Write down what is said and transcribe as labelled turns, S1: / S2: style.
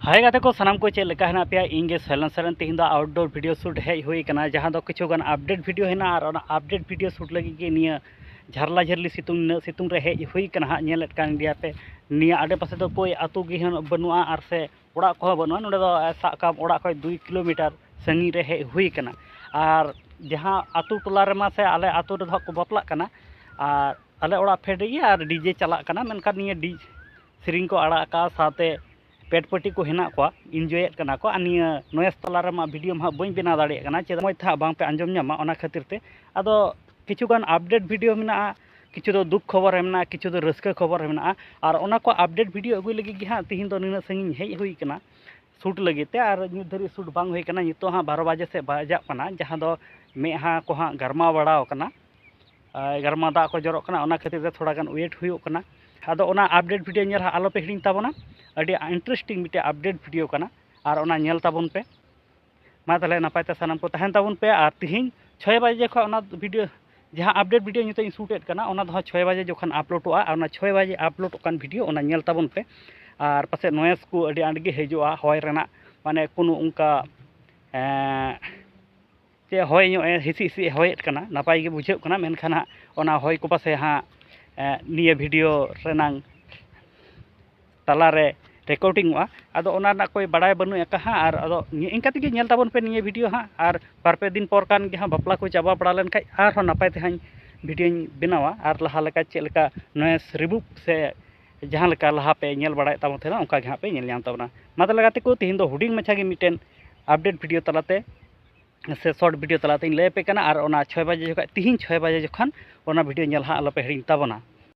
S1: हाय गाते को सामान को चेक लेका पे इंगे सैलन सैलन तीन आउटडोर वीडियो शूट हेज हुई कना जहां दो किछुगान अपडेट वीडियो है और अपडेट वीडियो शूट लगी के निया झरला झरली सितुंग रे हेज हुई कना हाँ नेलेट कान दिया पे निया आडे पासे दो कोई आतु गी बनुआ और से ओड़ा को बनुआ नोडे दो साकाम ओड़ा को 2 किलोमीटर संगी रे हेज हुई कना और जहां आतु टोला रे मा से आले आतु रे को बपला कना और आले ओड़ा फेडे और डीजे चला कना मेनका निया डी सिरिंग को आड़ा का साथे पेट पटी को हेना को इन्जॉय करना को निया नॉइस तलारे मा वीडियो मा बई बना दाड़े कना चेदा मय था बांग पे आंजम न्यामा ओना खातिर ते आदो किछुगान अपडेट वीडियो मेना किछु दो दुख खबर मेना किछु दो रस्का खबर मेना और ओना को अपडेट वीडियो अगुई लगी gi हां तिहिन दो निना संगिन हेज हुई कना शूट लगी ते और न्यू धरी शूट बांग हुई कना नितो हां 12 बजे से बजा कना जहां दो मेहा को हां गरमा बड़ाव कना गरमा दा को जरो कना ओना खातिर ते थोड़ा गान वेट हुई कना आदो ओना अपडेट वीडियो नेल आलो पे हिडिंग ताबोना अड़ी इंटरेस्टिंग मिटे अपडेट वीडियो कना और ओना नेल ताबोन पे मा तले नापायते सानाम को तहन ताबोन पे और तिहिन 6 बजे खो ओना वीडियो जहां अपडेट वीडियो नितो शूटेड कना ओना दो 6 बजे जखन अपलोडोआ ओना 6 बजे अपलोड कान वीडियो ओना नेल ताबोन पे और पासे नॉइस को अड़ी आंडगे हेजुआ होय रेना माने कोनो उनका चे होय नो हिसी हिसी होयत कना नापाय गे बुझे कना मेनखान हा ओना होय को पासे हा निया वीडियो रेनांग तलारे रेकॉर्डिंग आदो ओना ना कोई बड़ाय बनु एका हाँ और आदो इनका तेगे नेल ताबोन पे निया वीडियो हाँ और बारपे दिन पर कान गे हाँ बपला को चाबा पड़ा लेन खाय आर हों नापाय ते हाँ वीडियो बनावा और लहा लेका चेक लेका नॉइस रिबुक से जहाँ लेका लहा पे नेल बड़ाय ताबोन थे उनका गे हाँ पे नेल नाम ताबोना मा तले गाते को तिहिन दो हुडिंग मछा गे मिटेन अपडेट वीडियो तलाते से शॉर्ट वीडियो तलाते लय पे कना और ओना 6 बजे जखन तिहिन 6 बजे जखन ओना वीडियो नेल हाँ आलो पे हिडिंग ताबोना।